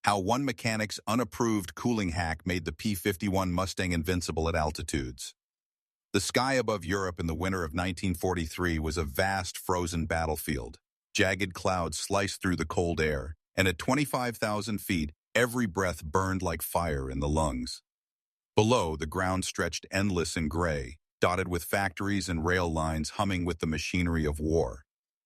How one mechanic's unapproved cooling hack made the P-51 Mustang invincible at altitudes. The sky above Europe in the winter of 1943 was a vast frozen battlefield. Jagged clouds sliced through the cold air, and at 25,000 feet, every breath burned like fire in the lungs. Below, the ground stretched endless and gray, dotted with factories and rail lines humming with the machinery of war.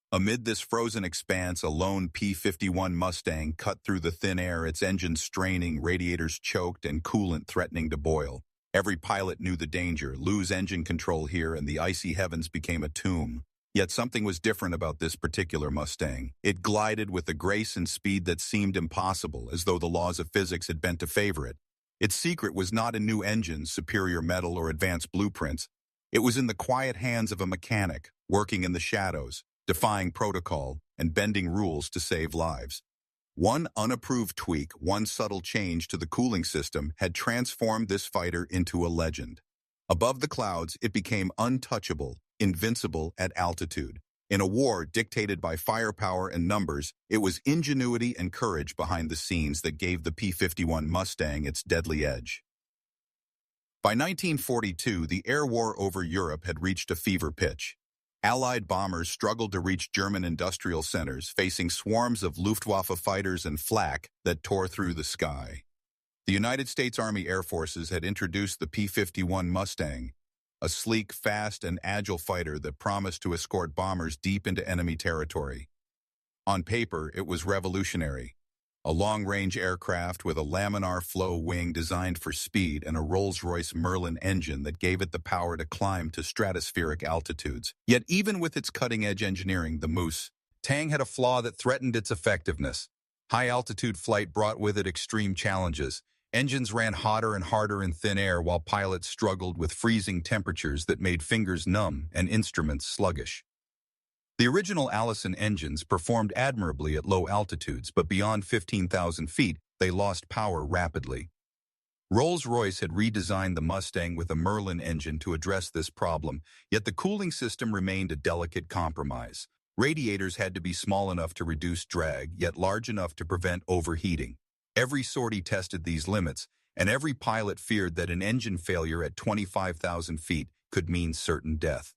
Amid this frozen expanse, a lone P-51 Mustang cut through the thin air, its engines straining, radiators choked, and coolant threatening to boil. Every pilot knew the danger. Lose engine control here, and the icy heavens became a tomb. Yet something was different about this particular Mustang. It glided with a grace and speed that seemed impossible, as though the laws of physics had bent to favor it. Its secret was not in new engines, superior metal, or advanced blueprints. It was in the quiet hands of a mechanic, working in the shadows, defying protocol, and bending rules to save lives. One unapproved tweak, one subtle change to the cooling system had transformed this fighter into a legend. Above the clouds, it became untouchable, invincible at altitude. In a war dictated by firepower and numbers, it was ingenuity and courage behind the scenes that gave the P-51 Mustang its deadly edge. By 1942, the air war over Europe had reached a fever pitch. Allied bombers struggled to reach German industrial centers, facing swarms of Luftwaffe fighters and flak that tore through the sky. The United States Army Air Forces had introduced the P-51 Mustang, a sleek, fast, and agile fighter that promised to escort bombers deep into enemy territory. On paper, it was revolutionary. A long-range aircraft with a laminar flow wing designed for speed and a Rolls-Royce Merlin engine that gave it the power to climb to stratospheric altitudes. Yet even with its cutting-edge engineering, the Mustang had a flaw that threatened its effectiveness. High-altitude flight brought with it extreme challenges. Engines ran hotter and harder in thin air while pilots struggled with freezing temperatures that made fingers numb and instruments sluggish. The original Allison engines performed admirably at low altitudes, but beyond 15,000 feet, they lost power rapidly. Rolls-Royce had redesigned the Mustang with a Merlin engine to address this problem, yet the cooling system remained a delicate compromise. Radiators had to be small enough to reduce drag, yet large enough to prevent overheating. Every sortie tested these limits, and every pilot feared that an engine failure at 25,000 feet could mean certain death.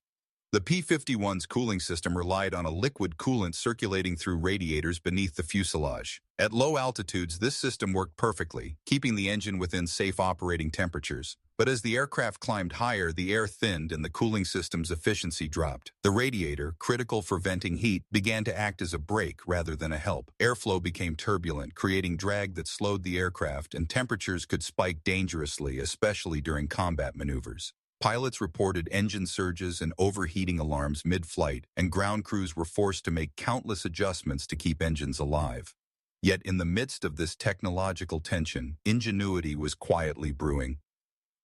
The P-51's cooling system relied on a liquid coolant circulating through radiators beneath the fuselage. At low altitudes, this system worked perfectly, keeping the engine within safe operating temperatures. But as the aircraft climbed higher, the air thinned and the cooling system's efficiency dropped. The radiator, critical for venting heat, began to act as a brake rather than a help. Airflow became turbulent, creating drag that slowed the aircraft, and temperatures could spike dangerously, especially during combat maneuvers. Pilots reported engine surges and overheating alarms mid-flight, and ground crews were forced to make countless adjustments to keep engines alive. Yet in the midst of this technological tension, ingenuity was quietly brewing.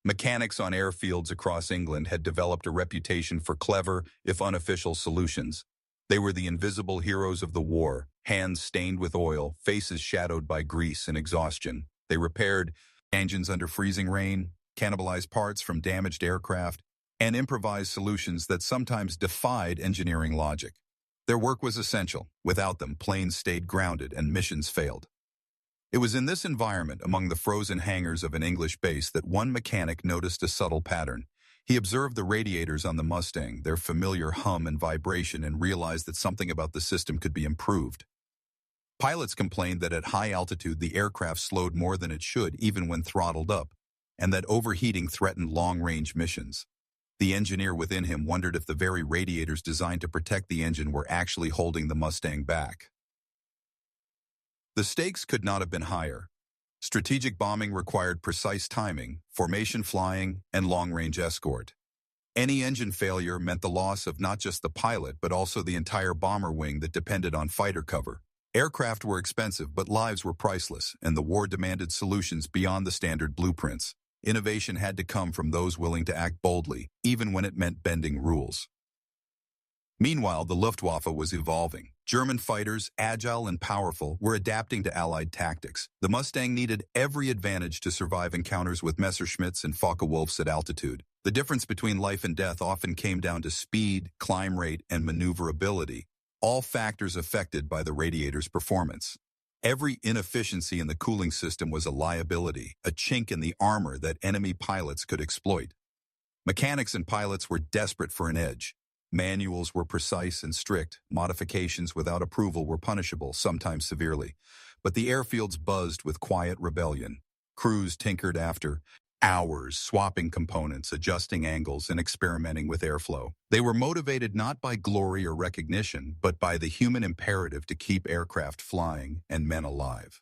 Mechanics on airfields across England had developed a reputation for clever, if unofficial, solutions. They were the invisible heroes of the war, hands stained with oil, faces shadowed by grease and exhaustion. They repaired engines under freezing rain, cannibalized parts from damaged aircraft, and improvised solutions that sometimes defied engineering logic. Their work was essential. Without them, planes stayed grounded and missions failed. It was in this environment, among the frozen hangars of an English base, that one mechanic noticed a subtle pattern. He observed the radiators on the Mustang, their familiar hum and vibration, and realized that something about the system could be improved. Pilots complained that at high altitude the aircraft slowed more than it should even when throttled up, and that overheating threatened long-range missions. The engineer within him wondered if the very radiators designed to protect the engine were actually holding the Mustang back. The stakes could not have been higher. Strategic bombing required precise timing, formation flying, and long-range escort. Any engine failure meant the loss of not just the pilot, but also the entire bomber wing that depended on fighter cover. Aircraft were expensive, but lives were priceless, and the war demanded solutions beyond the standard blueprints. Innovation had to come from those willing to act boldly, even when it meant bending rules. Meanwhile, the Luftwaffe was evolving. German fighters, agile and powerful, were adapting to Allied tactics. The Mustang needed every advantage to survive encounters with Messerschmitts and Focke-Wulfs at altitude. The difference between life and death often came down to speed, climb rate, and maneuverability, all factors affected by the radiator's performance. Every inefficiency in the cooling system was a liability, a chink in the armor that enemy pilots could exploit. Mechanics and pilots were desperate for an edge. Manuals were precise and strict. Modifications without approval were punishable, sometimes severely. But the airfields buzzed with quiet rebellion. Crews tinkered after hours, swapping components, adjusting angles, and experimenting with airflow. They were motivated not by glory or recognition, but by the human imperative to keep aircraft flying and men alive.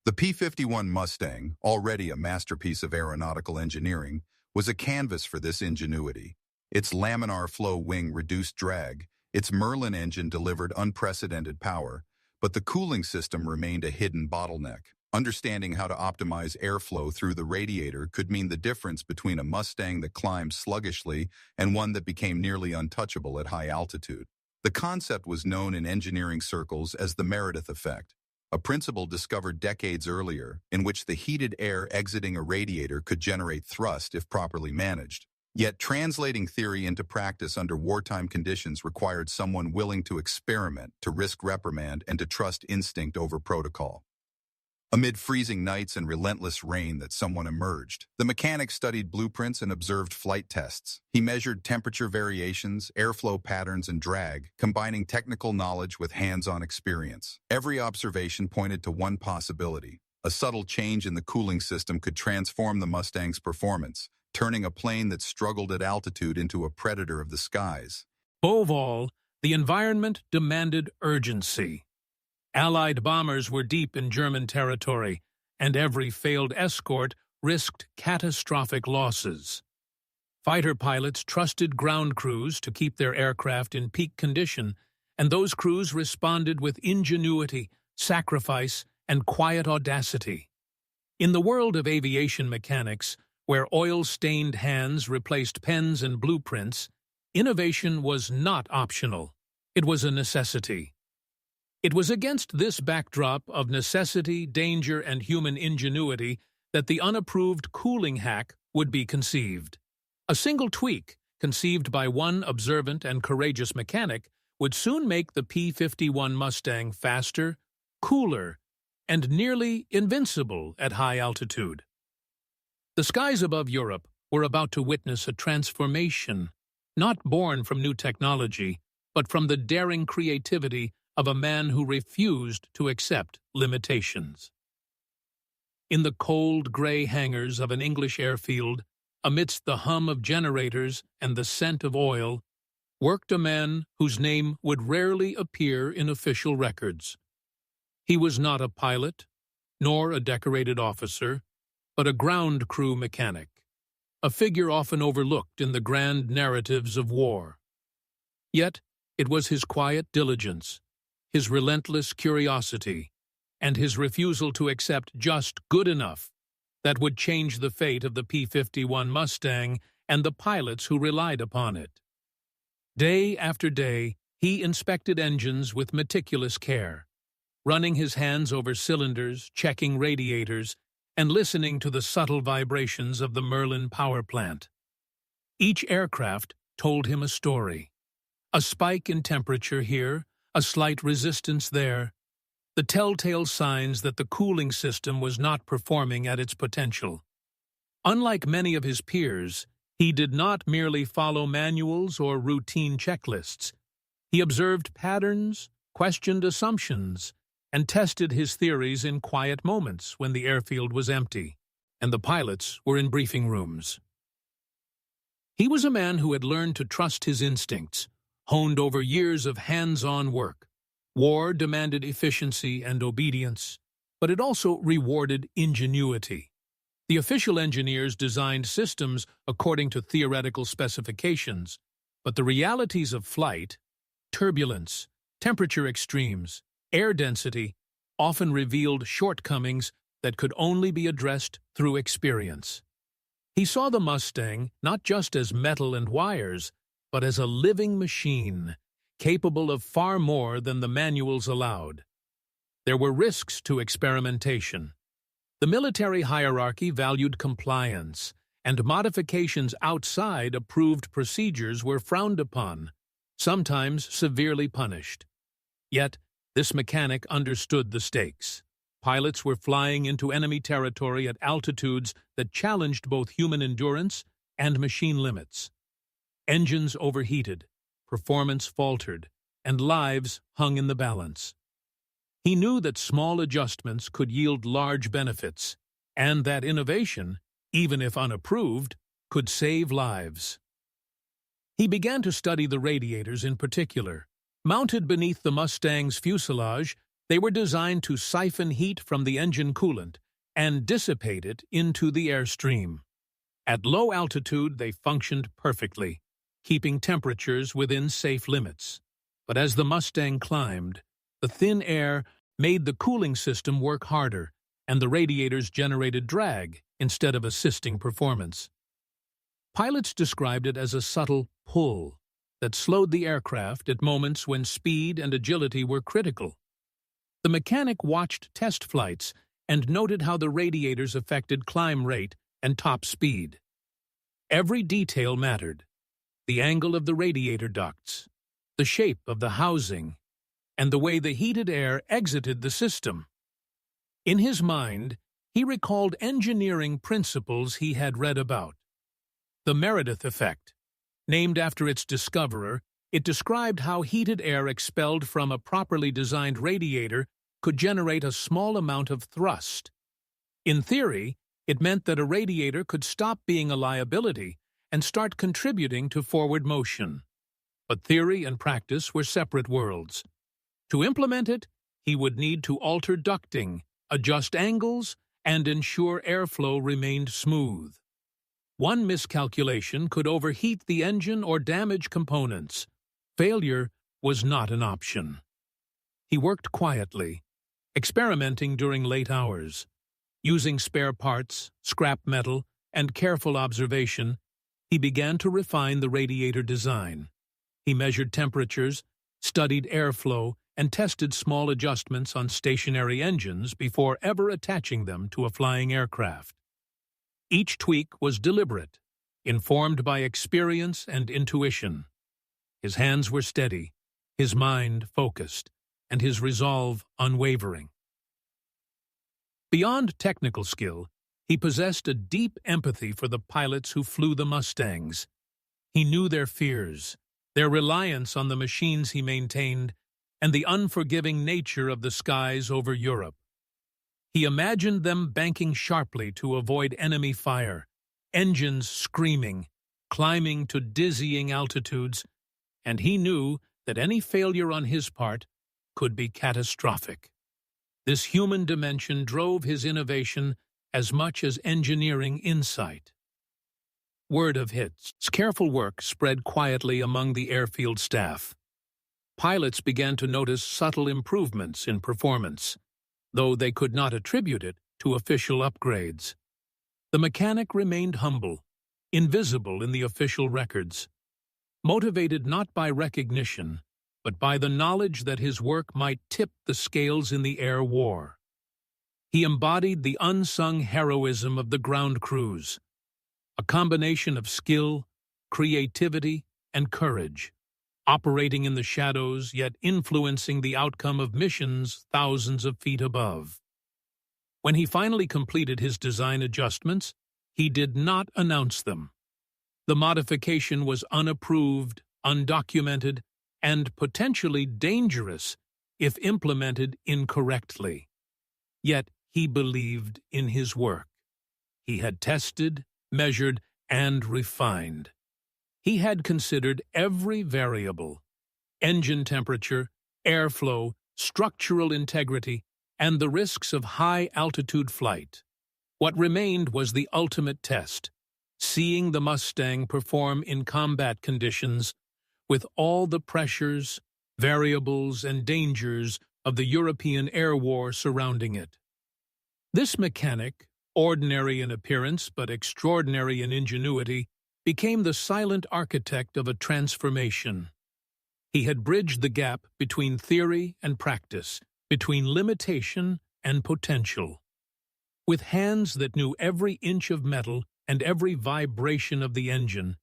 The P-51 Mustang, already a masterpiece of aeronautical engineering, was a canvas for this ingenuity. Its laminar flow wing reduced drag, its Merlin engine delivered unprecedented power, but the cooling system remained a hidden bottleneck. Understanding how to optimize airflow through the radiator could mean the difference between a Mustang that climbed sluggishly and one that became nearly untouchable at high altitude. The concept was known in engineering circles as the Meredith effect, a principle discovered decades earlier in which the heated air exiting a radiator could generate thrust if properly managed. Yet translating theory into practice under wartime conditions required someone willing to experiment, to risk reprimand, and to trust instinct over protocol. Amid freezing nights and relentless rain that someone emerged. The mechanic studied blueprints and observed flight tests. He measured temperature variations, airflow patterns, and drag, combining technical knowledge with hands-on experience. Every observation pointed to one possibility. A subtle change in the cooling system could transform the Mustang's performance, turning a plane that struggled at altitude into a predator of the skies. Above all, the environment demanded urgency. Allied bombers were deep in German territory, and every failed escort risked catastrophic losses. Fighter pilots trusted ground crews to keep their aircraft in peak condition, and those crews responded with ingenuity, sacrifice, and quiet audacity. In the world of aviation mechanics, where oil-stained hands replaced pens and blueprints, innovation was not optional. It was a necessity. It was against this backdrop of necessity, danger, and human ingenuity that the unapproved cooling hack would be conceived. A single tweak, conceived by one observant and courageous mechanic, would soon make the P-51 Mustang faster, cooler, and nearly invincible at high altitude. The skies above Europe were about to witness a transformation, not born from new technology, but from the daring creativity of a man who refused to accept limitations. In the cold, gray hangars of an English airfield, amidst the hum of generators and the scent of oil, worked a man whose name would rarely appear in official records. He was not a pilot, nor a decorated officer, but a ground crew mechanic, a figure often overlooked in the grand narratives of war. Yet it was his quiet diligence, his relentless curiosity, and his refusal to accept just good enough that would change the fate of the P-51 Mustang and the pilots who relied upon it. Day after day, he inspected engines with meticulous care, running his hands over cylinders, checking radiators, and listening to the subtle vibrations of the Merlin power plant. Each aircraft told him a story. A spike in temperature here, a slight resistance there, the telltale signs that the cooling system was not performing at its potential. Unlike many of his peers, he did not merely follow manuals or routine checklists. He observed patterns, questioned assumptions, and tested his theories in quiet moments when the airfield was empty and the pilots were in briefing rooms. He was a man who had learned to trust his instincts, honed over years of hands-on work. War demanded efficiency and obedience, but it also rewarded ingenuity. The official engineers designed systems according to theoretical specifications, but the realities of flight, turbulence, temperature extremes, air density, often revealed shortcomings that could only be addressed through experience. He saw the Mustang not just as metal and wires, but as a living machine, capable of far more than the manuals allowed. There were risks to experimentation. The military hierarchy valued compliance, and modifications outside approved procedures were frowned upon, sometimes severely punished. Yet, This mechanic understood the stakes. Pilots were flying into enemy territory at altitudes that challenged both human endurance and machine limits. Engines overheated, performance faltered, and lives hung in the balance. He knew that small adjustments could yield large benefits, and that innovation, even if unapproved, could save lives. He began to study the radiators in particular. Mounted beneath the Mustang's fuselage, they were designed to siphon heat from the engine coolant and dissipate it into the airstream. At low altitude, they functioned perfectly, keeping temperatures within safe limits. But as the Mustang climbed, the thin air made the cooling system work harder, and the radiators generated drag instead of assisting performance. Pilots described it as a subtle pull that slowed the aircraft at moments when speed and agility were critical. The mechanic watched test flights and noted how the radiators affected climb rate and top speed. Every detail mattered: the angle of the radiator ducts, the shape of the housing, and the way the heated air exited the system. In his mind, he recalled engineering principles he had read about. The Meredith effect. Named after its discoverer, it described how heated air expelled from a properly designed radiator could generate a small amount of thrust. In theory, it meant that a radiator could stop being a liability and start contributing to forward motion. But theory and practice were separate worlds. To implement it, he would need to alter ducting, adjust angles, and ensure airflow remained smooth. One miscalculation could overheat the engine or damage components. Failure was not an option. He worked quietly, experimenting during late hours. Using spare parts, scrap metal, and careful observation, he began to refine the radiator design. He measured temperatures, studied airflow, and tested small adjustments on stationary engines before ever attaching them to a flying aircraft. Each tweak was deliberate, informed by experience and intuition. His hands were steady, his mind focused, and his resolve unwavering. Beyond technical skill, he possessed a deep empathy for the pilots who flew the Mustangs. He knew their fears, their reliance on the machines he maintained, and the unforgiving nature of the skies over Europe. He imagined them banking sharply to avoid enemy fire, engines screaming, climbing to dizzying altitudes, and he knew that any failure on his part could be catastrophic. This human dimension drove his innovation as much as engineering insight. Word of his careful work spread quietly among the airfield staff. Pilots began to notice subtle improvements in performance, though they could not attribute it to official upgrades. The mechanic remained humble, invisible in the official records, motivated not by recognition, but by the knowledge that his work might tip the scales in the air war. He embodied the unsung heroism of the ground crews, a combination of skill, creativity, and courage, operating in the shadows yet influencing the outcome of missions thousands of feet above. When he finally completed his design adjustments, he did not announce them. The modification was unapproved, undocumented, and potentially dangerous if implemented incorrectly. Yet he believed in his work. He had tested, measured, and refined. He had considered every variable: engine temperature, airflow, structural integrity, and the risks of high-altitude flight. What remained was the ultimate test: seeing the Mustang perform in combat conditions with all the pressures, variables, and dangers of the European air war surrounding it. This mechanic, ordinary in appearance but extraordinary in ingenuity, became the silent architect of a transformation. He had bridged the gap between theory and practice, between limitation and potential. With hands that knew every inch of metal and every vibration of the engine,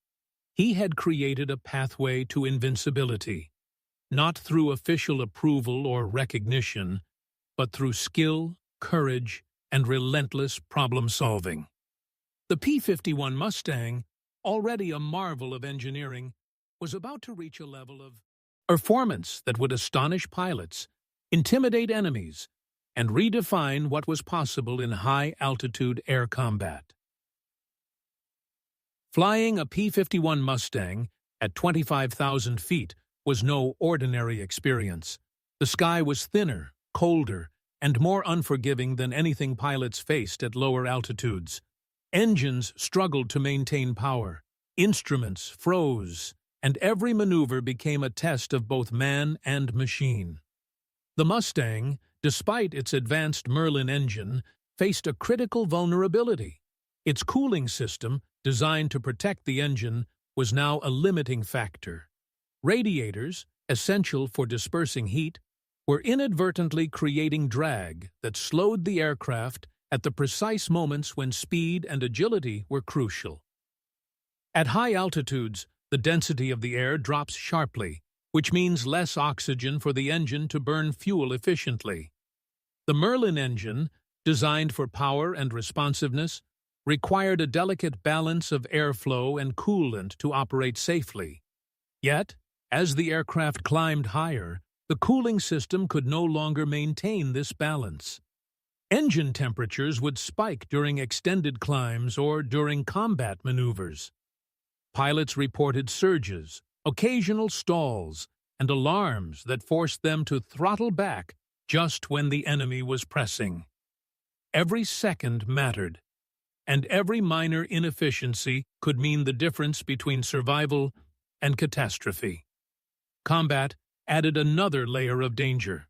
he had created a pathway to invincibility. not through official approval or recognition, but through skill, courage, and relentless problem-solving. The P-51 Mustang, already a marvel of engineering, was about to reach a level of performance that would astonish pilots, intimidate enemies, and redefine what was possible in high-altitude air combat. Flying a P-51 Mustang at 25,000 feet was no ordinary experience. The sky was thinner, colder, and more unforgiving than anything pilots faced at lower altitudes. Engines struggled to maintain power, instruments froze, and every maneuver became a test of both man and machine. The Mustang, despite its advanced Merlin engine, faced a critical vulnerability. Its cooling system, designed to protect the engine, was now a limiting factor. Radiators, essential for dispersing heat, were inadvertently creating drag that slowed the aircraft at the precise moments when speed and agility were crucial. At high altitudes, the density of the air drops sharply, which means less oxygen for the engine to burn fuel efficiently. The Merlin engine, designed for power and responsiveness, required a delicate balance of airflow and coolant to operate safely. Yet, as the aircraft climbed higher, the cooling system could no longer maintain this balance. Engine temperatures would spike during extended climbs or during combat maneuvers. Pilots reported surges, occasional stalls, and alarms that forced them to throttle back just when the enemy was pressing. Every second mattered, and every minor inefficiency could mean the difference between survival and catastrophe. Combat added another layer of danger.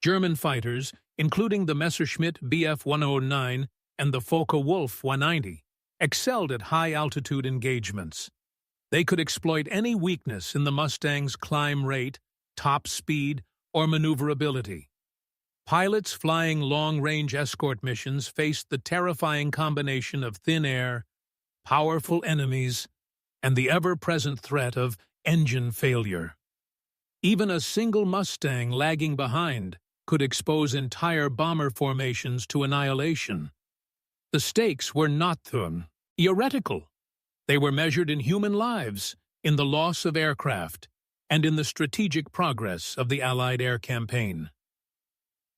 German fighters, including the Messerschmitt Bf 109 and the Focke-Wulf 190, excelled at high-altitude engagements. They could exploit any weakness in the Mustang's climb rate, top speed, or maneuverability. Pilots flying long-range escort missions faced the terrifying combination of thin air, powerful enemies, and the ever-present threat of engine failure. Even a single Mustang lagging behind could expose entire bomber formations to annihilation. The stakes were not theoretical. They were measured in human lives, in the loss of aircraft, and in the strategic progress of the Allied air campaign.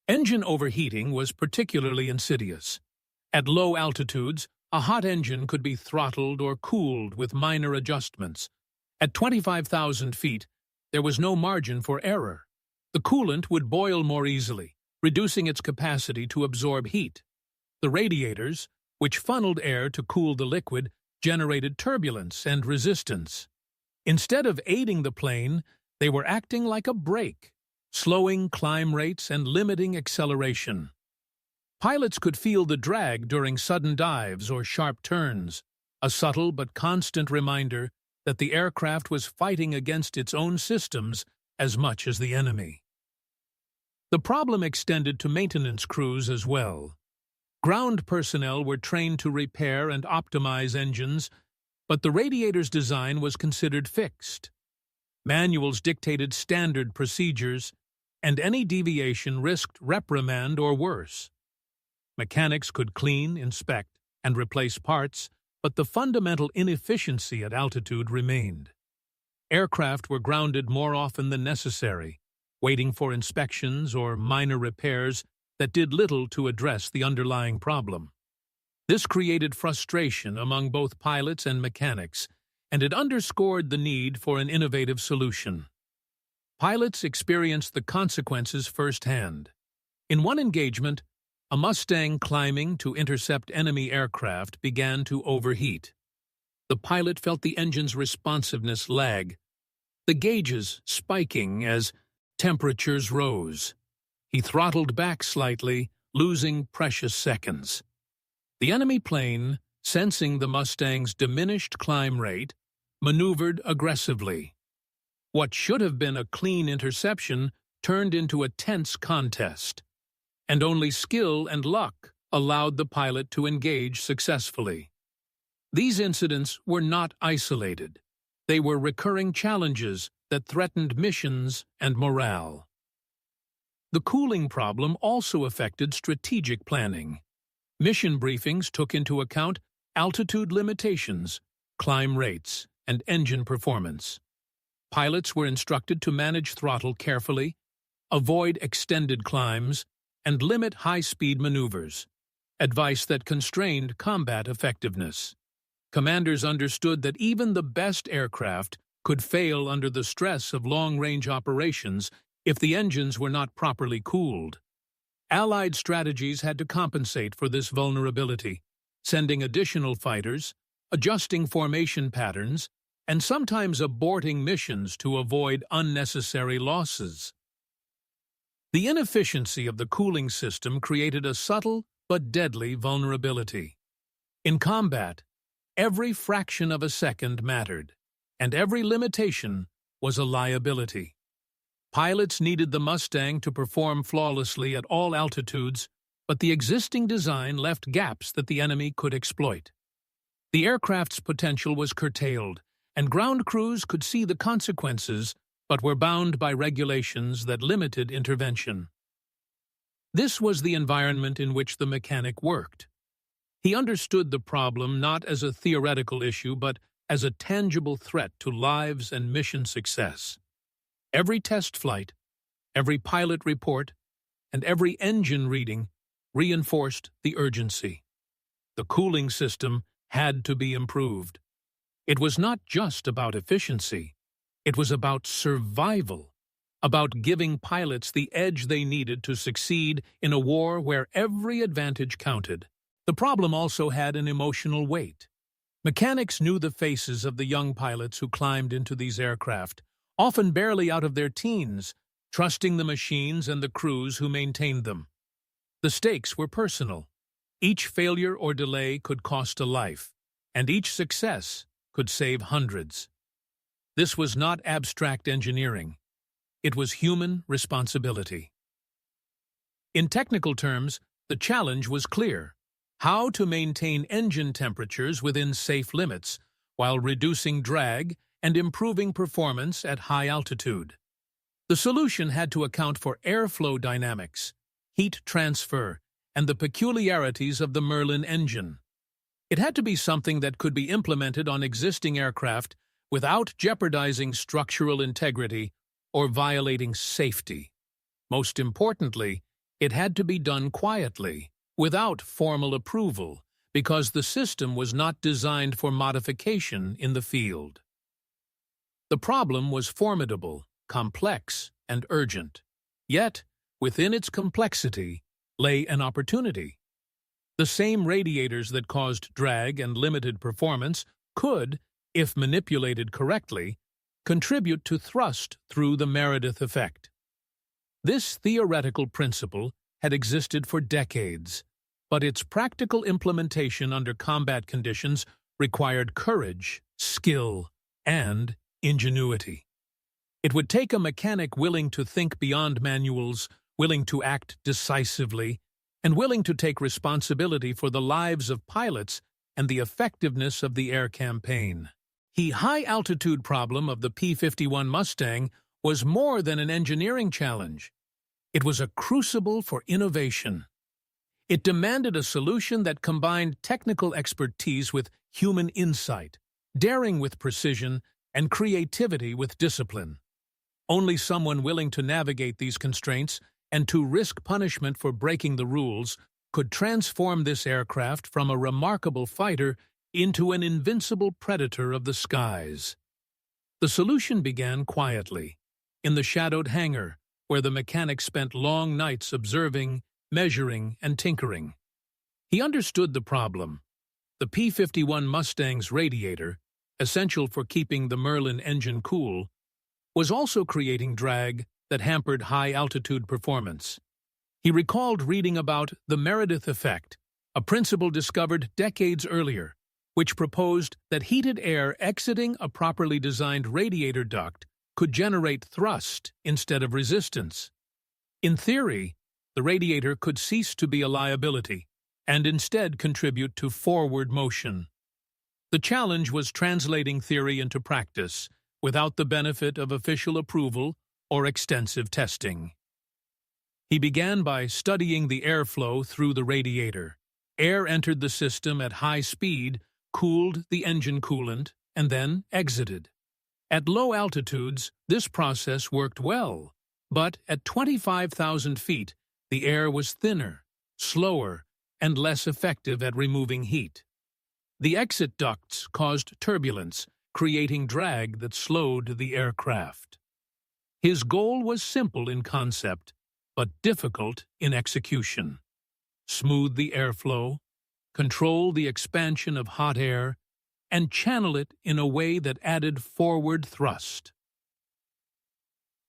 Engine overheating was particularly insidious. At low altitudes, a hot engine could be throttled or cooled with minor adjustments. At 25,000 feet, there was no margin for error. The coolant would boil more easily, reducing its capacity to absorb heat. The radiators, which funneled air to cool the liquid, generated turbulence and resistance. Instead of aiding the plane, they were acting like a brake, slowing climb rates and limiting acceleration. Pilots could feel the drag during sudden dives or sharp turns, a subtle but constant reminder that the aircraft was fighting against its own systems as much as the enemy. The problem extended to maintenance crews as well. Ground personnel were trained to repair and optimize engines, but the radiator's design was considered fixed. Manuals dictated standard procedures, and any deviation risked reprimand or worse. Mechanics could clean, inspect, and replace parts, but the fundamental inefficiency at altitude remained. Aircraft were grounded more often than necessary, waiting for inspections or minor repairs that did little to address the underlying problem. This created frustration among both pilots and mechanics, and it underscored the need for an innovative solution. Pilots experienced the consequences firsthand. In one engagement, a Mustang climbing to intercept enemy aircraft began to overheat. The pilot felt the engine's responsiveness lag, the gauges spiking as temperatures rose. He throttled back slightly, losing precious seconds. The enemy plane, sensing the Mustang's diminished climb rate, maneuvered aggressively. What should have been a clean interception turned into a tense contest, and only skill and luck allowed the pilot to engage successfully. These incidents were not isolated. They were recurring challenges that threatened missions and morale. The cooling problem also affected strategic planning. Mission briefings took into account altitude limitations, climb rates, and engine performance. Pilots were instructed to manage throttle carefully, avoid extended climbs, and limit high-speed maneuvers, advice that constrained combat effectiveness. Commanders understood that even the best aircraft could fail under the stress of long-range operations if the engines were not properly cooled. Allied strategies had to compensate for this vulnerability, sending additional fighters, adjusting formation patterns, and sometimes aborting missions to avoid unnecessary losses. The inefficiency of the cooling system created a subtle but deadly vulnerability. In combat, every fraction of a second mattered, and every limitation was a liability. Pilots needed the Mustang to perform flawlessly at all altitudes, but the existing design left gaps that the enemy could exploit. The aircraft's potential was curtailed, and ground crews could see the consequences but were bound by regulations that limited intervention. This was the environment in which the mechanic worked. He understood the problem not as a theoretical issue but as a tangible threat to lives and mission success. Every test flight, every pilot report, and every engine reading reinforced the urgency. The cooling system had to be improved. It was not just about efficiency. It was about survival, about giving pilots the edge they needed to succeed in a war where every advantage counted. The problem also had an emotional weight. Mechanics knew the faces of the young pilots who climbed into these aircraft, often barely out of their teens, trusting the machines and the crews who maintained them. The stakes were personal. Each failure or delay could cost a life, and each success could save hundreds. This was not abstract engineering. It was human responsibility. In technical terms, the challenge was clear: how to maintain engine temperatures within safe limits while reducing drag and improving performance at high altitude. The solution had to account for airflow dynamics, heat transfer, and the peculiarities of the Merlin engine. It had to be something that could be implemented on existing aircraft without jeopardizing structural integrity or violating safety. Most importantly, it had to be done quietly, without formal approval, because the system was not designed for modification in the field. The problem was formidable, complex, and urgent. Yet, within its complexity, lay an opportunity. The same radiators that caused drag and limited performance could, if manipulated correctly, contribute to thrust through the Meredith effect. This theoretical principle had existed for decades, but its practical implementation under combat conditions required courage, skill, and ingenuity. It would take a mechanic willing to think beyond manuals, willing to act decisively, and willing to take responsibility for the lives of pilots and the effectiveness of the air campaign. The high-altitude problem of the P-51 Mustang was more than an engineering challenge. It was a crucible for innovation. It demanded a solution that combined technical expertise with human insight, daring with precision, and creativity with discipline. Only someone willing to navigate these constraints and to risk punishment for breaking the rules could transform this aircraft from a remarkable fighter into an invincible predator of the skies. The solution began quietly, in the shadowed hangar, where the mechanic spent long nights observing, measuring, and tinkering. He understood the problem. The P-51 Mustang's radiator, essential for keeping the Merlin engine cool, was also creating drag that hampered high-altitude performance. He recalled reading about the Meredith effect, a principle discovered decades earlier, which proposed that heated air exiting a properly designed radiator duct could generate thrust instead of resistance. In theory, the radiator could cease to be a liability and instead contribute to forward motion. The challenge was translating theory into practice, without the benefit of official approval or extensive testing. He began by studying the airflow through the radiator. Air entered the system at high speed, cooled the engine coolant, and then exited. At low altitudes, this process worked well, but at 25,000 feet, the air was thinner, slower, and less effective at removing heat. The exit ducts caused turbulence, creating drag that slowed the aircraft. His goal was simple in concept, but difficult in execution. Smooth the airflow, control the expansion of hot air, and channel it in a way that added forward thrust.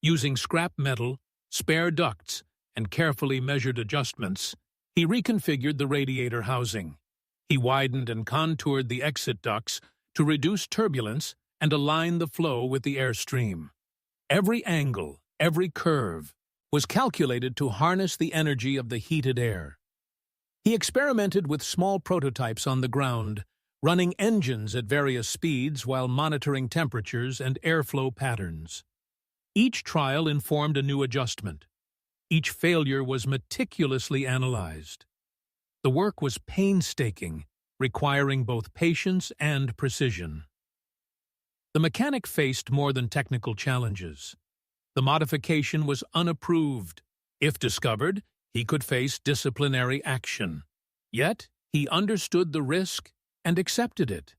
Using scrap metal, spare ducts, and carefully measured adjustments, he reconfigured the radiator housing. He widened and contoured the exit ducts to reduce turbulence and align the flow with the airstream. Every angle, every curve, was calculated to harness the energy of the heated air. He experimented with small prototypes on the ground, running engines at various speeds while monitoring temperatures and airflow patterns. Each trial informed a new adjustment. Each failure was meticulously analyzed. The work was painstaking, requiring both patience and precision. The mechanic faced more than technical challenges. The modification was unapproved. If discovered, he could face disciplinary action. Yet, he understood the risk and accepted it.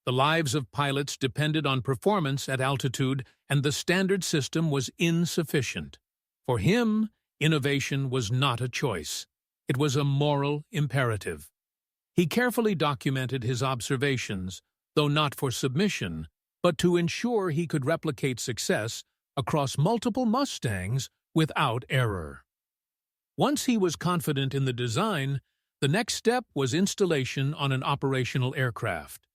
The lives of pilots depended on performance at altitude, and the standard system was insufficient. For him, innovation was not a choice. It was a moral imperative. He carefully documented his observations, though not for submission, but to ensure he could replicate success across multiple Mustangs without error. Once he was confident in the design, the next step was installation on an operational aircraft.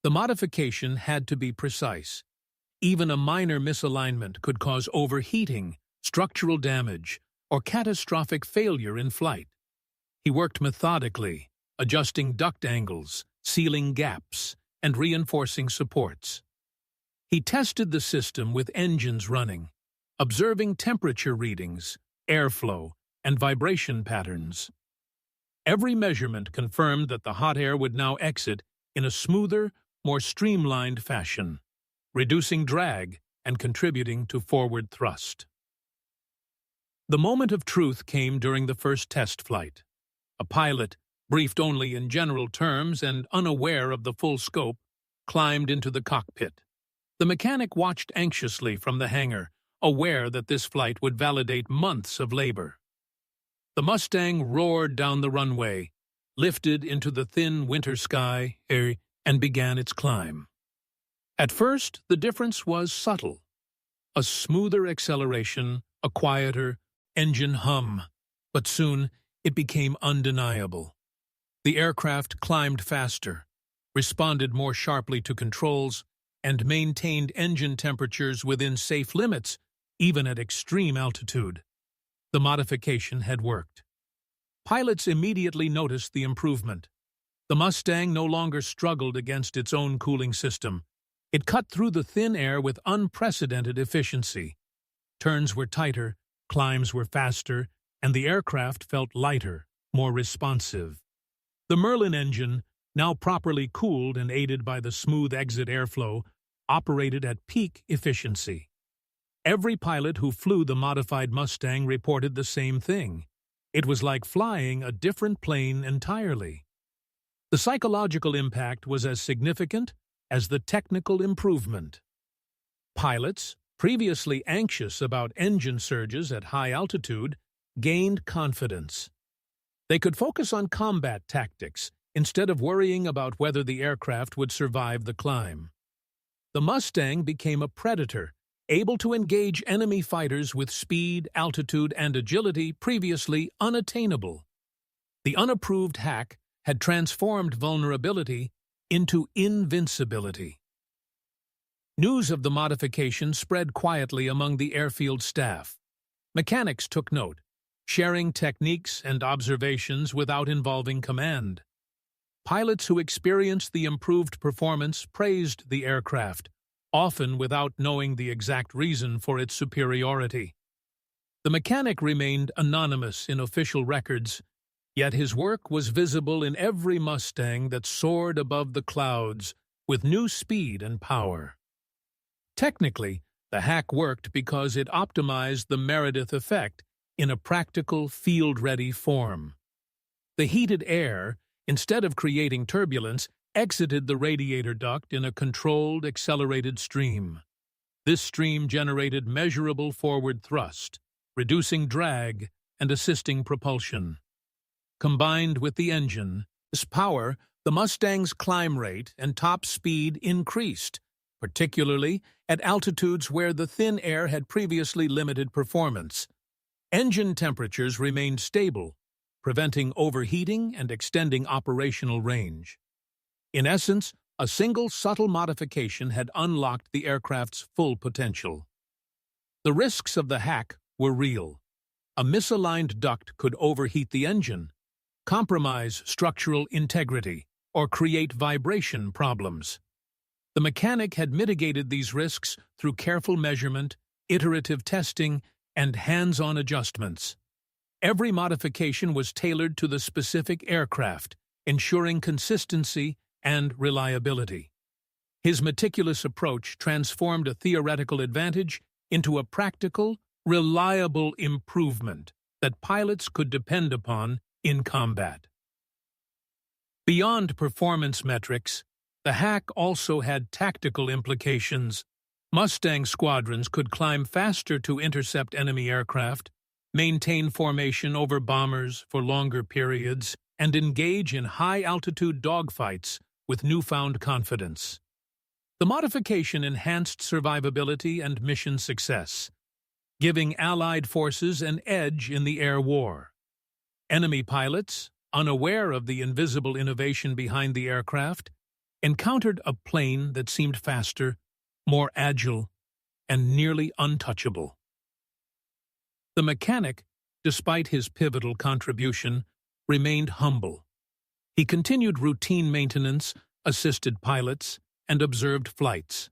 The modification had to be precise. Even a minor misalignment could cause overheating, structural damage, or catastrophic failure in flight. He worked methodically, adjusting duct angles, sealing gaps, and reinforcing supports. He tested the system with engines running, observing temperature readings, airflow, and vibration patterns. Every measurement confirmed that the hot air would now exit in a smoother, more streamlined fashion, reducing drag and contributing to forward thrust. The moment of truth came during the first test flight. A pilot, briefed only in general terms and unaware of the full scope, climbed into the cockpit. The mechanic watched anxiously from the hangar, aware that this flight would validate months of labor. The Mustang roared down the runway, lifted into the thin winter sky, and began its climb. At first, the difference was subtle. A smoother acceleration, a quieter engine hum, but soon it became undeniable. The aircraft climbed faster, responded more sharply to controls, and maintained engine temperatures within safe limits, even at extreme altitude. The modification had worked. Pilots immediately noticed the improvement. The Mustang no longer struggled against its own cooling system. It cut through the thin air with unprecedented efficiency. Turns were tighter, climbs were faster, and the aircraft felt lighter, more responsive. The Merlin engine, now properly cooled and aided by the smooth exit airflow, operated at peak efficiency. Every pilot who flew the modified Mustang reported the same thing. It was like flying a different plane entirely. The psychological impact was as significant as the technical improvement. Pilots, previously anxious about engine surges at high altitude, gained confidence. They could focus on combat tactics instead of worrying about whether the aircraft would survive the climb. The Mustang became a predator, able to engage enemy fighters with speed, altitude, and agility previously unattainable. The unapproved hack had transformed vulnerability into invincibility. News of the modification spread quietly among the airfield staff. Mechanics took note, sharing techniques and observations without involving command. Pilots who experienced the improved performance praised the aircraft, often without knowing the exact reason for its superiority. The mechanic remained anonymous in official records, yet his work was visible in every Mustang that soared above the clouds with new speed and power. Technically, the hack worked because it optimized the Meredith effect in a practical, field-ready form. The heated air, instead of creating turbulence, exited the radiator duct in a controlled, accelerated stream. This stream generated measurable forward thrust, reducing drag and assisting propulsion. Combined with the engine, this power, the Mustang's climb rate and top speed increased, particularly at altitudes where the thin air had previously limited performance. Engine temperatures remained stable, preventing overheating and extending operational range. In essence, a single subtle modification had unlocked the aircraft's full potential. The risks of the hack were real. A misaligned duct could overheat the engine, compromise structural integrity, or create vibration problems. The mechanic had mitigated these risks through careful measurement, iterative testing, and hands-on adjustments. Every modification was tailored to the specific aircraft, ensuring consistency and reliability. His meticulous approach transformed a theoretical advantage into a practical, reliable improvement that pilots could depend upon in combat. Beyond performance metrics, the hack also had tactical implications. Mustang squadrons could climb faster to intercept enemy aircraft, maintain formation over bombers for longer periods, and engage in high-altitude dogfights with newfound confidence. The modification enhanced survivability and mission success, giving Allied forces an edge in the air war. Enemy pilots, unaware of the invisible innovation behind the aircraft, encountered a plane that seemed faster, more agile, and nearly untouchable. The mechanic, despite his pivotal contribution, remained humble. He continued routine maintenance, assisted pilots, and observed flights,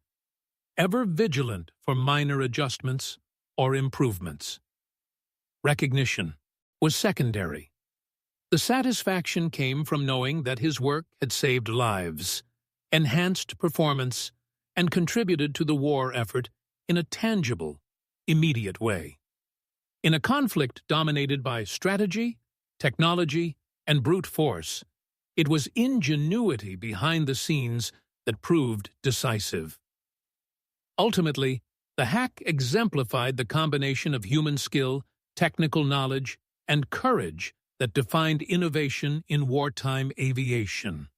ever vigilant for minor adjustments or improvements. Recognition was secondary. The satisfaction came from knowing that his work had saved lives, enhanced performance, and contributed to the war effort in a tangible, immediate way. In a conflict dominated by strategy, technology, and brute force, it was ingenuity behind the scenes that proved decisive. Ultimately, the hack exemplified the combination of human skill, technical knowledge, and courage that defined innovation in wartime aviation.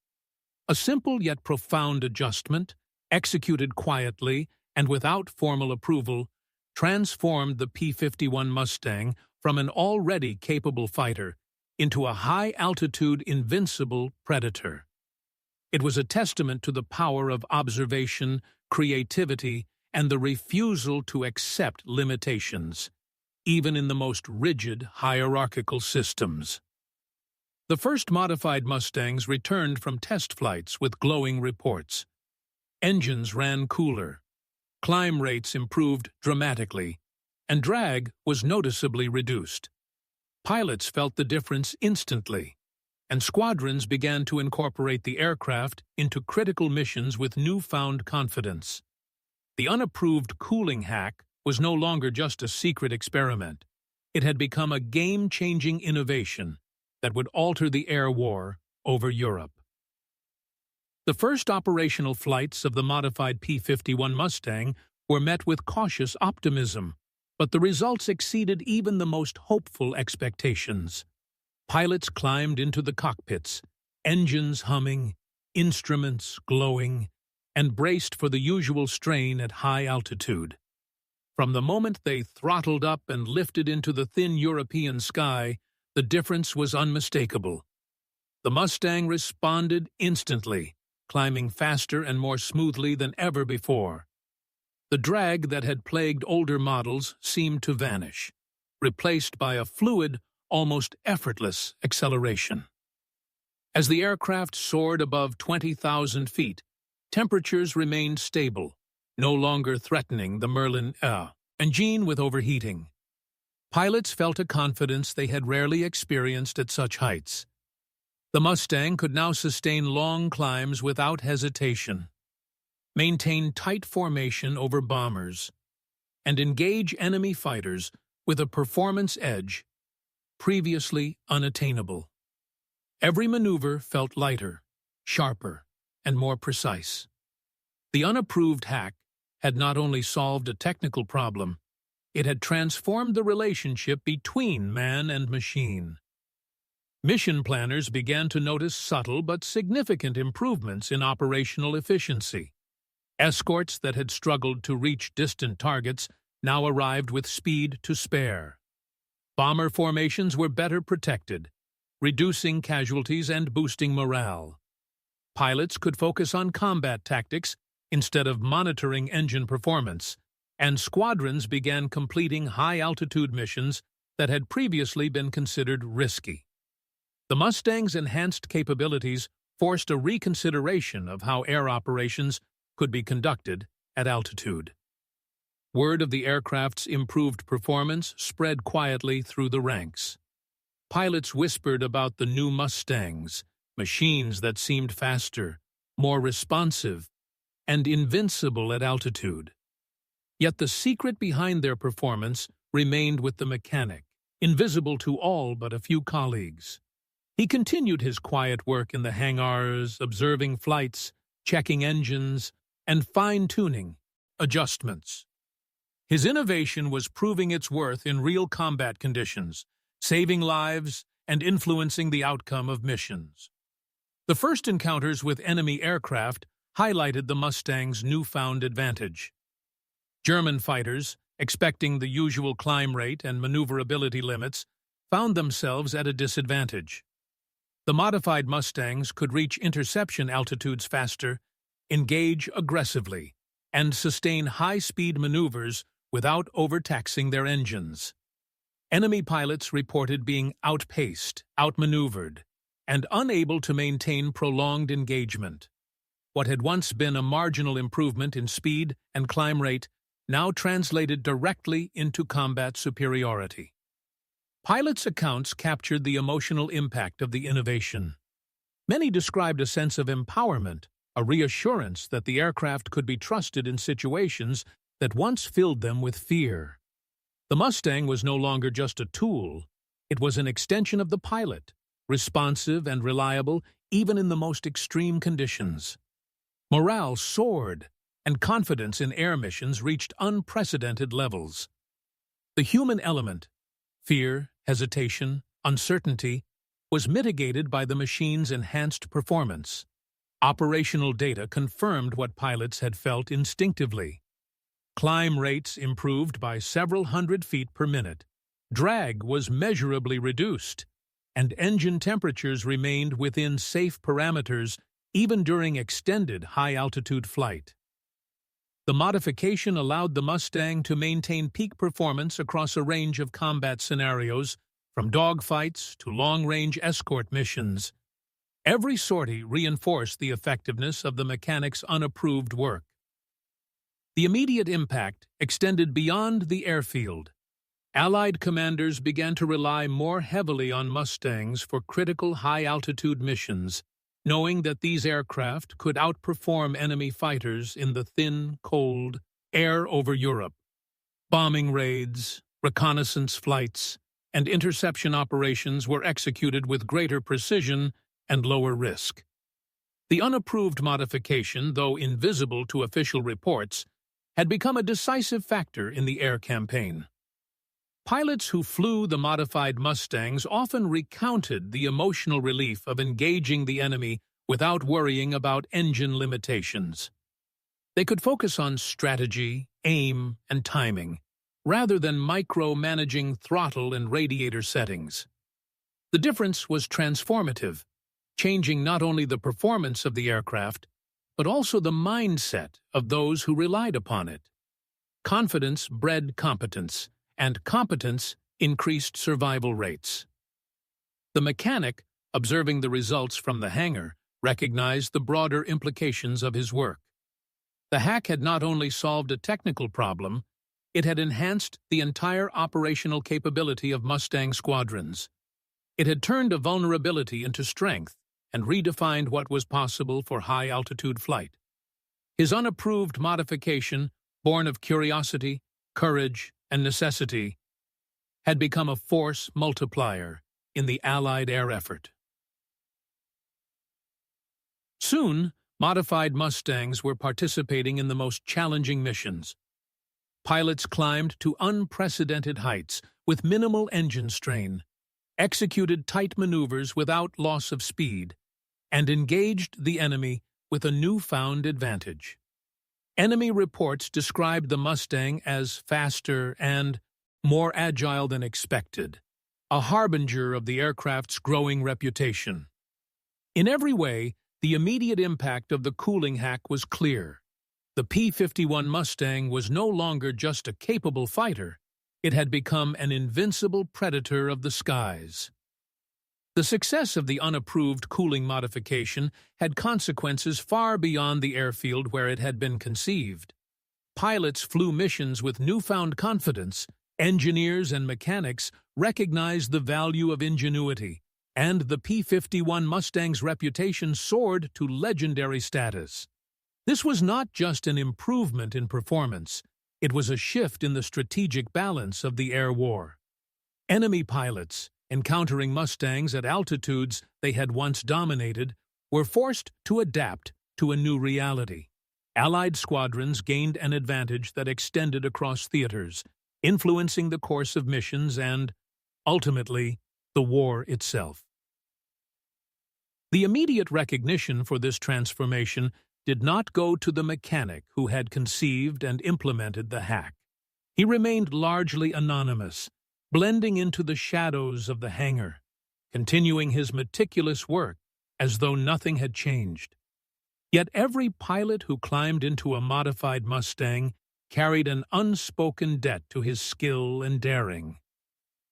A simple yet profound adjustment, executed quietly and without formal approval, transformed the P-51 Mustang from an already capable fighter into a high-altitude invincible predator. It was a testament to the power of observation, creativity, and the refusal to accept limitations, even in the most rigid hierarchical systems. The first modified Mustangs returned from test flights with glowing reports. Engines ran cooler, climb rates improved dramatically, and drag was noticeably reduced. Pilots felt the difference instantly, and squadrons began to incorporate the aircraft into critical missions with newfound confidence. The unapproved cooling hack was no longer just a secret experiment. It had become a game-changing innovation that would alter the air war over Europe. The first operational flights of the modified P-51 Mustang were met with cautious optimism, but the results exceeded even the most hopeful expectations. Pilots climbed into the cockpits, engines humming, instruments glowing, and braced for the usual strain at high altitude. From the moment they throttled up and lifted into the thin European sky, the difference was unmistakable. The Mustang responded instantly, climbing faster and more smoothly than ever before. The drag that had plagued older models seemed to vanish, replaced by a fluid, almost effortless acceleration. As the aircraft soared above 20,000 feet, temperatures remained stable, no longer threatening the Merlin engine with overheating. Pilots felt a confidence they had rarely experienced at such heights. The Mustang could now sustain long climbs without hesitation, maintain tight formation over bombers, and engage enemy fighters with a performance edge previously unattainable. Every maneuver felt lighter, sharper, and more precise. The unapproved hack had not only solved a technical problem, it had transformed the relationship between man and machine. Mission planners began to notice subtle but significant improvements in operational efficiency. Escorts that had struggled to reach distant targets now arrived with speed to spare. Bomber formations were better protected, reducing casualties and boosting morale. Pilots could focus on combat tactics instead of monitoring engine performance, and squadrons began completing high-altitude missions that had previously been considered risky. The Mustang's enhanced capabilities forced a reconsideration of how air operations could be conducted at altitude. Word of the aircraft's improved performance spread quietly through the ranks. Pilots whispered about the new Mustangs, machines that seemed faster, more responsive, and invincible at altitude. Yet the secret behind their performance remained with the mechanic, invisible to all but a few colleagues. He continued his quiet work in the hangars, observing flights, checking engines, and fine-tuning adjustments. His innovation was proving its worth in real combat conditions, saving lives and influencing the outcome of missions. The first encounters with enemy aircraft highlighted the Mustang's newfound advantage. German fighters, expecting the usual climb rate and maneuverability limits, found themselves at a disadvantage. The modified Mustangs could reach interception altitudes faster, engage aggressively, and sustain high-speed maneuvers without overtaxing their engines. Enemy pilots reported being outpaced, outmaneuvered, and unable to maintain prolonged engagement. What had once been a marginal improvement in speed and climb rate now translated directly into combat superiority. Pilots' accounts captured the emotional impact of the innovation. Many described a sense of empowerment, a reassurance that the aircraft could be trusted in situations that once filled them with fear. The Mustang was no longer just a tool, it was an extension of the pilot, responsive and reliable even in the most extreme conditions. Morale soared, and confidence in air missions reached unprecedented levels. The human element, fear, hesitation, uncertainty, was mitigated by the machine's enhanced performance. Operational data confirmed what pilots had felt instinctively. Climb rates improved by several hundred feet per minute. Drag was measurably reduced, and engine temperatures remained within safe parameters even during extended high-altitude flight. The modification allowed the Mustang to maintain peak performance across a range of combat scenarios, from dogfights to long-range escort missions. Every sortie reinforced the effectiveness of the mechanic's unapproved work. The immediate impact extended beyond the airfield. Allied commanders began to rely more heavily on Mustangs for critical high-altitude missions, knowing that these aircraft could outperform enemy fighters in the thin, cold air over Europe. Bombing raids, reconnaissance flights, and interception operations were executed with greater precision and lower risk. The unapproved modification, though invisible to official reports, had become a decisive factor in the air campaign. Pilots who flew the modified Mustangs often recounted the emotional relief of engaging the enemy without worrying about engine limitations. They could focus on strategy, aim, and timing, rather than micromanaging throttle and radiator settings. The difference was transformative, changing not only the performance of the aircraft, but also the mindset of those who relied upon it. Confidence bred competence, and competence increased survival rates. The mechanic, observing the results from the hangar, recognized the broader implications of his work. The hack had not only solved a technical problem, it had enhanced the entire operational capability of Mustang squadrons. It had turned a vulnerability into strength and redefined what was possible for high-altitude flight. His unapproved modification, born of curiosity, courage, and necessity, had become a force multiplier in the Allied air effort. Soon, modified Mustangs were participating in the most challenging missions. Pilots climbed to unprecedented heights with minimal engine strain, executed tight maneuvers without loss of speed, and engaged the enemy with a newfound advantage. Enemy reports described the Mustang as faster and more agile than expected, a harbinger of the aircraft's growing reputation. In every way, the immediate impact of the cooling hack was clear. The P-51 Mustang was no longer just a capable fighter, it had become an invincible predator of the skies. The success of the unapproved cooling modification had consequences far beyond the airfield where it had been conceived. Pilots flew missions with newfound confidence, engineers and mechanics recognized the value of ingenuity, and the P-51 Mustang's reputation soared to legendary status. This was not just an improvement in performance, it was a shift in the strategic balance of the air war. Enemy pilots, encountering Mustangs at altitudes they had once dominated, were forced to adapt to a new reality. Allied squadrons gained an advantage that extended across theaters, influencing the course of missions and, ultimately, the war itself. The immediate recognition for this transformation did not go to the mechanic who had conceived and implemented the hack. He remained largely anonymous, blending into the shadows of the hangar, continuing his meticulous work as though nothing had changed. Yet every pilot who climbed into a modified Mustang carried an unspoken debt to his skill and daring.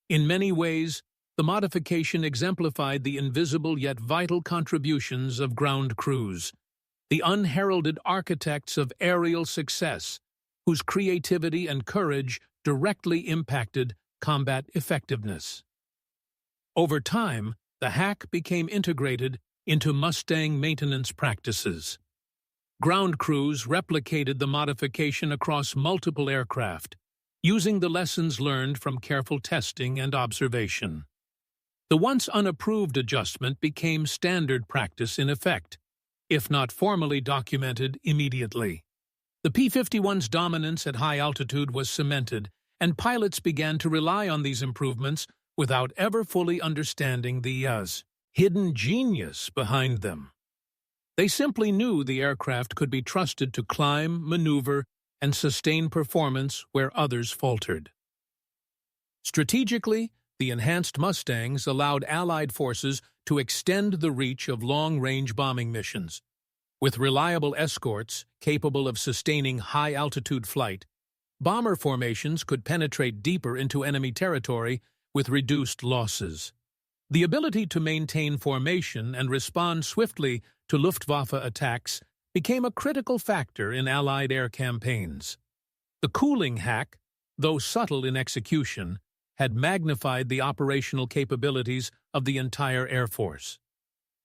In many ways, the modification exemplified the invisible yet vital contributions of ground crews, the unheralded architects of aerial success, whose creativity and courage directly impacted combat effectiveness. Over time, the hack became integrated into Mustang maintenance practices. Ground crews replicated the modification across multiple aircraft, using the lessons learned from careful testing and observation. The once unapproved adjustment became standard practice in effect, if not formally documented immediately. The P-51's dominance at high altitude was cemented, and pilots began to rely on these improvements without ever fully understanding the hidden genius behind them. They simply knew the aircraft could be trusted to climb, maneuver, and sustain performance where others faltered. Strategically, the enhanced Mustangs allowed Allied forces to extend the reach of long-range bombing missions. With reliable escorts capable of sustaining high-altitude flight, bomber formations could penetrate deeper into enemy territory with reduced losses. The ability to maintain formation and respond swiftly to Luftwaffe attacks became a critical factor in Allied air campaigns. The cooling hack, though subtle in execution, had magnified the operational capabilities of the entire Air Force.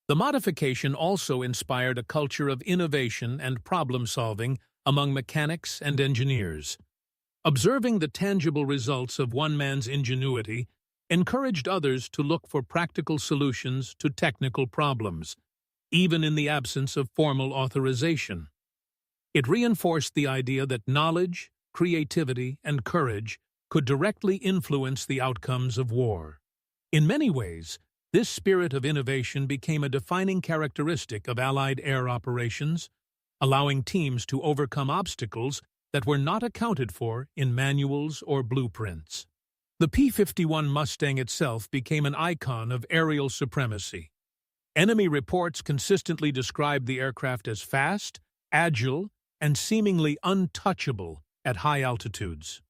The modification also inspired a culture of innovation and problem-solving among mechanics and engineers. Observing the tangible results of one man's ingenuity encouraged others to look for practical solutions to technical problems, even in the absence of formal authorization. It reinforced the idea that knowledge, creativity, and courage could directly influence the outcomes of war. In many ways, this spirit of innovation became a defining characteristic of Allied air operations, allowing teams to overcome obstacles that were not accounted for in manuals or blueprints. The P-51 Mustang itself became an icon of aerial supremacy. Enemy reports consistently described the aircraft as fast, agile, and seemingly untouchable at high altitudes.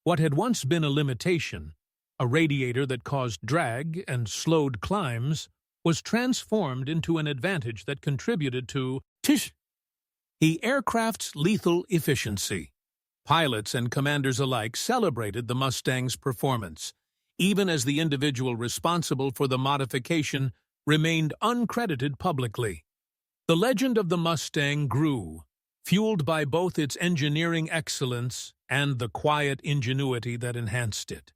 What had once been a limitation, a radiator that caused drag and slowed climbs, was transformed into an advantage that contributed to The aircraft's lethal efficiency. Pilots and commanders alike celebrated the Mustang's performance, even as the individual responsible for the modification remained uncredited publicly. The legend of the Mustang grew, fueled by both its engineering excellence and the quiet ingenuity that enhanced it.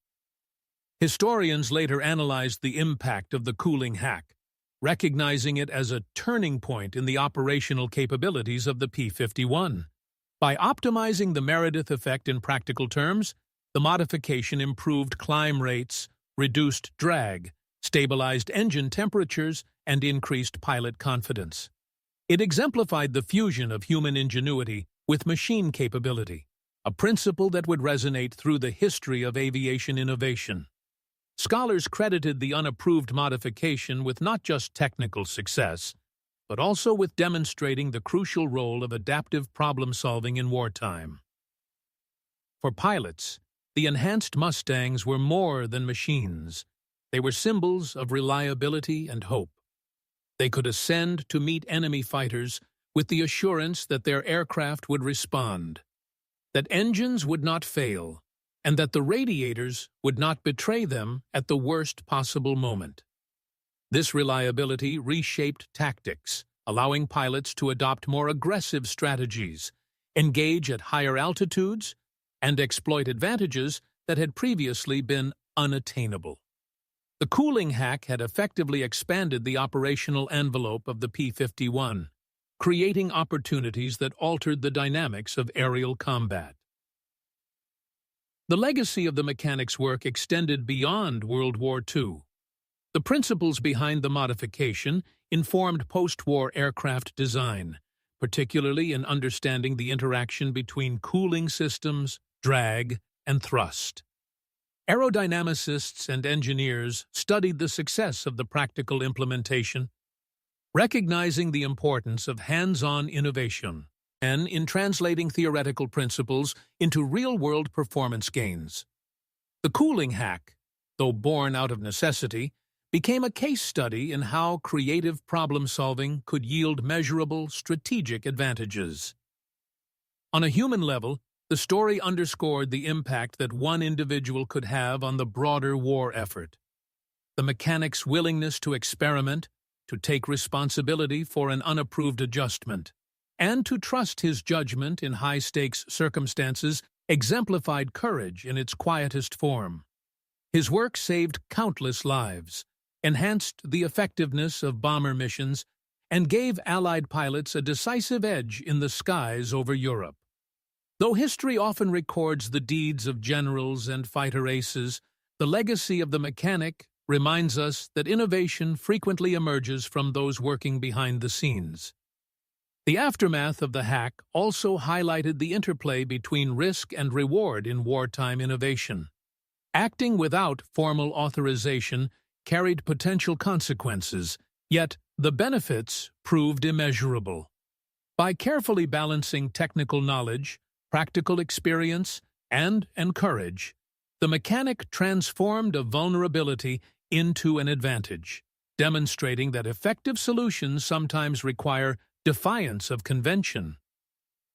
Historians later analyzed the impact of the cooling hack, recognizing it as a turning point in the operational capabilities of the P-51. By optimizing the Meredith effect in practical terms, the modification improved climb rates, reduced drag, stabilized engine temperatures, and increased pilot confidence. It exemplified the fusion of human ingenuity with machine capability, a principle that would resonate through the history of aviation innovation. Scholars credited the unapproved modification with not just technical success, but also with demonstrating the crucial role of adaptive problem-solving in wartime. For pilots, the enhanced Mustangs were more than machines. They were symbols of reliability and hope. They could ascend to meet enemy fighters with the assurance that their aircraft would respond, that engines would not fail, and that the radiators would not betray them at the worst possible moment. This reliability reshaped tactics, allowing pilots to adopt more aggressive strategies, engage at higher altitudes, and exploit advantages that had previously been unattainable. The cooling hack had effectively expanded the operational envelope of the P-51, creating opportunities that altered the dynamics of aerial combat. The legacy of the mechanic's work extended beyond World War II. The principles behind the modification informed post-war aircraft design, particularly in understanding the interaction between cooling systems, drag, and thrust. Aerodynamicists and engineers studied the success of the practical implementation, recognizing the importance of hands-on innovation and in translating theoretical principles into real-world performance gains. The cooling hack, though born out of necessity, became a case study in how creative problem-solving could yield measurable strategic advantages. On a human level, the story underscored the impact that one individual could have on the broader war effort. The mechanic's willingness to experiment, to take responsibility for an unapproved adjustment, and to trust his judgment in high-stakes circumstances exemplified courage in its quietest form. His work saved countless lives, enhanced the effectiveness of bomber missions, and gave Allied pilots a decisive edge in the skies over Europe. Though history often records the deeds of generals and fighter aces, the legacy of the mechanic reminds us that innovation frequently emerges from those working behind the scenes. The aftermath of the hack also highlighted the interplay between risk and reward in wartime innovation. Acting without formal authorization carried potential consequences, yet the benefits proved immeasurable. By carefully balancing technical knowledge, practical experience, and courage, the mechanic transformed a vulnerability into an advantage, demonstrating that effective solutions sometimes require defiance of convention.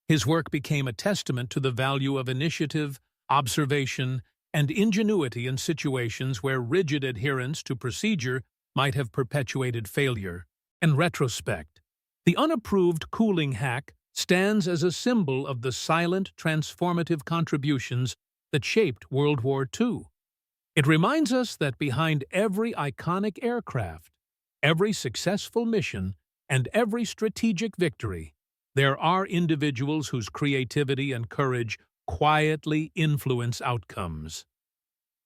His work became a testament to the value of initiative, observation, and ingenuity in situations where rigid adherence to procedure might have perpetuated failure. In retrospect, the unapproved cooling hack stands as a symbol of the silent, transformative contributions that shaped World War II. It reminds us that behind every iconic aircraft, every successful mission, and every strategic victory, there are individuals whose creativity and courage quietly influence outcomes.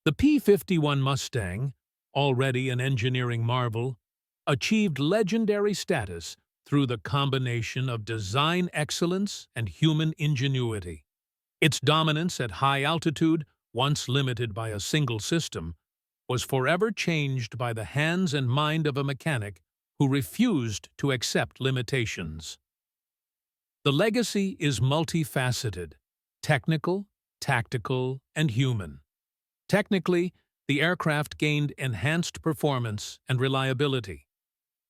The P-51 Mustang, already an engineering marvel, achieved legendary status through the combination of design excellence and human ingenuity. Its dominance at high altitude, once limited by a single system, was forever changed by the hands and mind of a mechanic who refused to accept limitations. The legacy is multifaceted: technical, tactical, and human. Technically, the aircraft gained enhanced performance and reliability.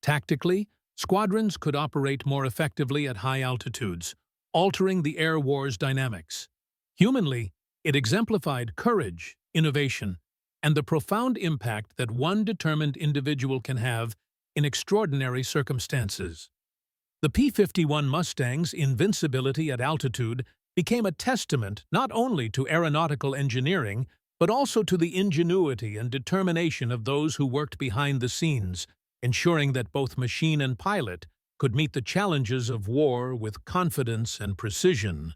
Tactically, Squadrons could operate more effectively at high altitudes, altering the air war's dynamics. Humanly, it exemplified courage, innovation, and the profound impact that one determined individual can have in extraordinary circumstances. The P-51 Mustang's invincibility at altitude became a testament not only to aeronautical engineering, but also to the ingenuity and determination of those who worked behind the scenes, ensuring that both machine and pilot could meet the challenges of war with confidence and precision.